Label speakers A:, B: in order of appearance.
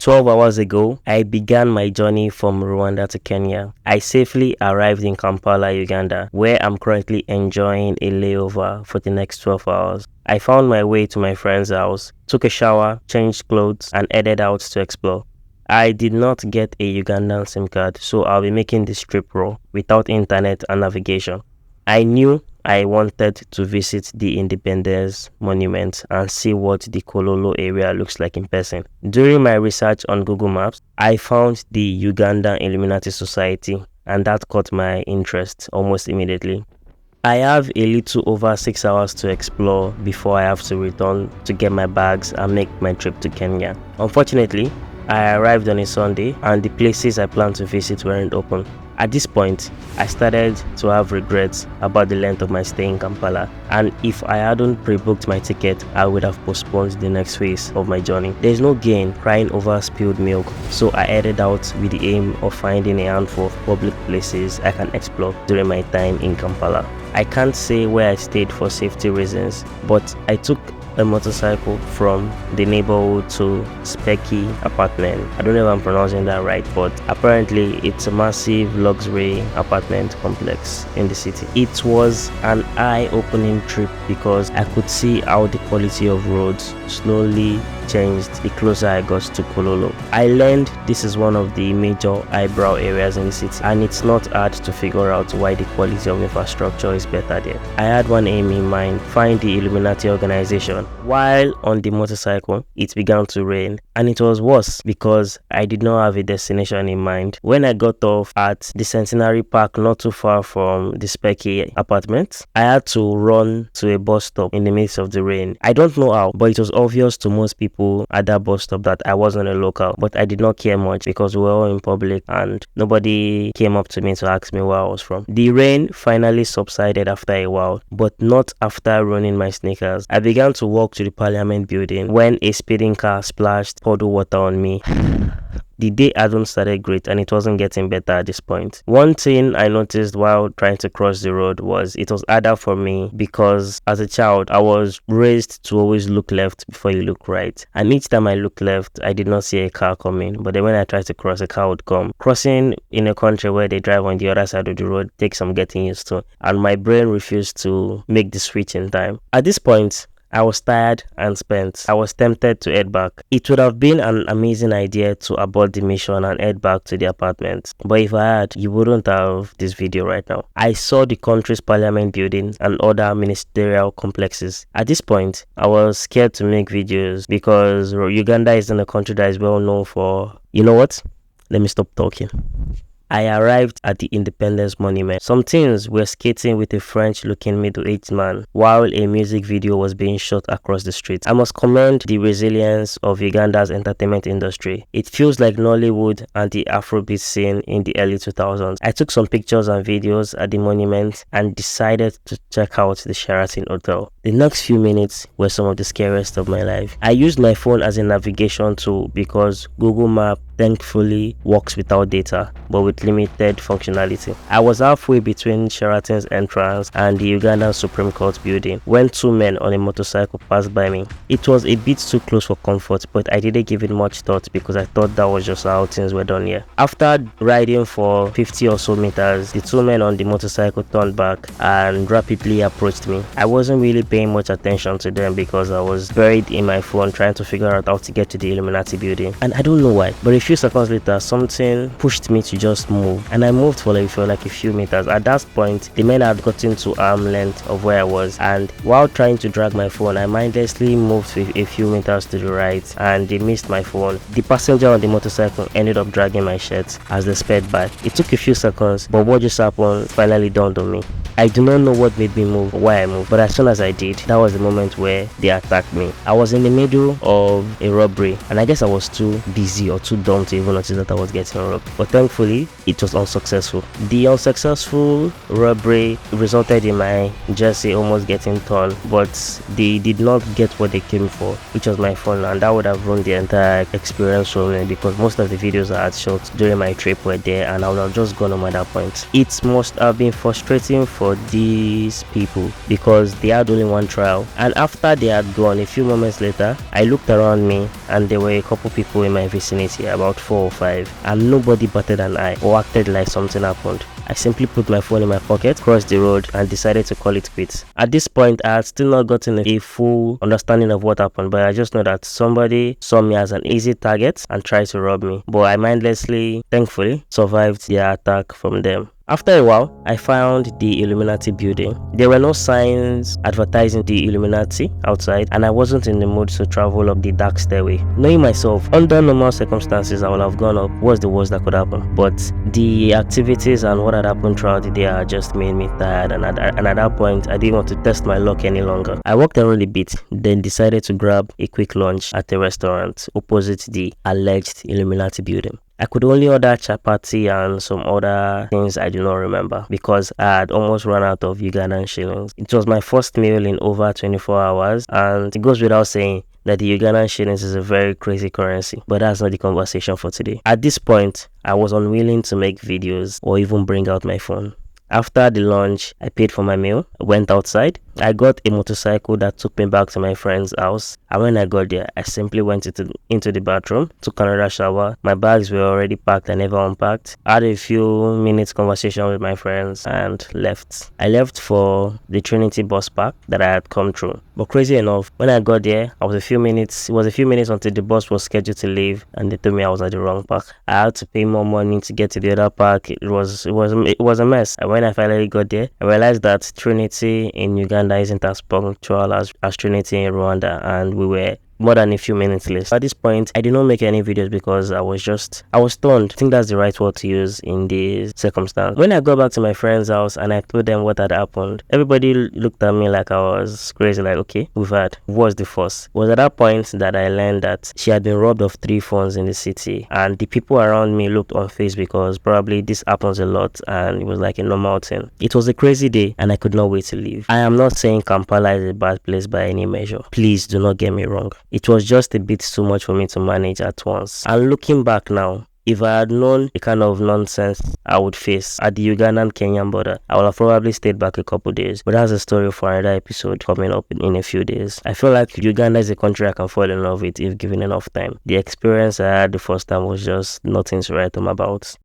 A: 12 hours ago, I began my journey from Rwanda to Kenya. I safely arrived in Kampala, Uganda, where I'm currently enjoying a layover for the next 12 hours. I found my way to my friend's house, took a shower, changed clothes, and headed out to explore. I did not get a Ugandan SIM card, so I'll be making this trip raw, without internet and navigation. I knew I wanted to visit the Independence Monument and see what the Kololo area looks like in person. During my research on Google Maps, I found the Ugandan Illuminati Society, and that caught my interest almost immediately. I have a little over 6 hours to explore before I have to return to get my bags and make my trip to Kenya. Unfortunately, I arrived on a Sunday and the places I planned to visit weren't open. At this point, I started to have regrets about the length of my stay in Kampala, and if I hadn't pre-booked my ticket, I would have postponed the next phase of my journey. There's no gain crying over spilled milk, so I headed out with the aim of finding a handful of public places I can explore during my time in Kampala. I can't say where I stayed for safety reasons, but I took a motorcycle from the neighborhood to Specky apartment. I don't know if I'm pronouncing that right, but apparently it's a massive luxury apartment complex in the city. It was an eye-opening trip because I could see how the quality of roads slowly changed the closer I got to Kololo. I learned this is one of the major eyebrow areas in the city, and it's not hard to figure out why the quality of infrastructure is better there. I had one aim in mind: find the Illuminati organization. While on the motorcycle, it began to rain, and it was worse because I did not have a destination in mind. When I got off at the Centenary Park not too far from the Specky apartment, I had to run to a bus stop in the midst of the rain. I don't know how, but it was obvious to most people at that bus stop that I wasn't a local, but I did not care much because we were all in public and nobody came up to me to ask me where I was from. The rain finally subsided after a while, but not after ruining my sneakers. I began to walk to the Parliament building when a speeding car splashed puddle water on me. The day hadn't started great and it wasn't getting better at this point. One thing I noticed while trying to cross the road was it was harder for me because as a child I was raised to always look left before you look right. And each time I looked left, I did not see a car coming. But then when I tried to cross, a car would come. Crossing in a country where they drive on the other side of the road takes some getting used to. And my brain refused to make the switch in time. At this point, I was tired and spent. I was tempted to head back. It would have been an amazing idea to abort the mission and head back to the apartment. But if I had, you wouldn't have this video right now. I saw the country's parliament building and other ministerial complexes. At this point, I was scared to make videos because Uganda isn't a country that is well known for... You know what? Let me stop talking. I arrived at the Independence Monument. Some teens were skating with a French-looking middle-aged man while a music video was being shot across the street. I must commend the resilience of Uganda's entertainment industry. It feels like Nollywood and the Afrobeat scene in the early 2000s. I took some pictures and videos at the monument and decided to check out the Sheraton Hotel. The next few minutes were some of the scariest of my life. I used my phone as a navigation tool because Google Maps thankfully works without data, but with limited functionality. I was halfway between Sheraton's entrance and the Ugandan Supreme Court building when two men on a motorcycle passed by me. It was a bit too close for comfort, but I didn't give it much thought because I thought that was just how things were done here. After riding for 50 or so meters, the two men on the motorcycle turned back and rapidly approached me. I wasn't really paying much attention to them because I was buried in my phone trying to figure out how to get to the Illuminati building, and I don't know why, but a few seconds later something pushed me to just move, and I moved for like a few meters. At that point, the men had gotten to arm length of where I was, and while trying to drag my phone, I mindlessly moved a few meters to the right and they missed my phone. The passenger on the motorcycle ended up dragging my shirt as they sped by. It took a few seconds, but what just happened finally dawned on me. I do not know what made me move or why I moved, but as soon as I did, that was the moment where they attacked me. I was in the middle of a robbery, and I guess I was too busy or too dumb to even notice that I was getting robbed. But thankfully, it was unsuccessful. The unsuccessful robbery resulted in my jersey almost getting torn, but they did not get what they came for, which was my phone, and that would have ruined the entire experience for me because most of the videos I had shot during my trip were there, and I would have just gone home at that point. It must have been frustrating for for these people because they had only one trial. And after they had gone, a few moments later, I looked around me and there were a couple people in my vicinity, about 4 or 5, and nobody batted an eye or acted like something happened. I simply put my phone in my pocket, crossed the road, and decided to call it quits. At this point, I had still not gotten a full understanding of what happened, but I just know that somebody saw me as an easy target and tried to rob me. But I mindlessly, thankfully, survived their attack from them. After a while, I found the Illuminati building. There were no signs advertising the Illuminati outside, and I wasn't in the mood to travel up the dark stairway. Knowing myself, under normal circumstances, I would have gone up. What's the worst that could happen? But the activities and what had happened throughout the day just made me tired, and at that point, I didn't want to test my luck any longer. I walked around a bit, then decided to grab a quick lunch at a restaurant opposite the alleged Illuminati building. I could only order chapati and some other things I do not remember because I had almost run out of Ugandan shillings. It was my first meal in over 24 hours, and it goes without saying that the Ugandan shillings is a very crazy currency, but that's not the conversation for today. At this point, I was unwilling to make videos or even bring out my phone. After the lunch, I paid for my meal, went outside. I got a motorcycle that took me back to my friend's house, and when I got there, I simply went into the bathroom, took another shower. My bags were already packed, I never unpacked. I had a few minutes conversation with my friends and left. I left for the Trinity bus park that I had come through. But crazy enough, when I got there, it was a few minutes until the bus was scheduled to leave, and they told me I was at the wrong park. I had to pay more money to get to the other park. It was a mess. And when I finally got there, I realized that Trinity in Uganda isn't as punctual as Trinity in Rwanda, and we were more than a few minutes late. At this point, I did not make any videos because I was stunned. I think that's the right word to use in this circumstance. When I got back to my friend's house and I told them what had happened, everybody looked at me like I was crazy, like, okay, what's the fuss? It was at that point that I learned that she had been robbed of 3 phones in the city, and the people around me looked unfazed because probably this happens a lot and it was like a normal thing. It was a crazy day and I could not wait to leave. I am not saying Kampala is a bad place by any measure. Please do not get me wrong. It was just a bit too much for me to manage at once. And looking back now, if I had known the kind of nonsense I would face at the Ugandan-Kenyan border, I would have probably stayed back a couple days. But that's a story for another episode coming up in a few days. I feel like Uganda is a country I can fall in love with if given enough time. The experience I had the first time was just nothing to write home about.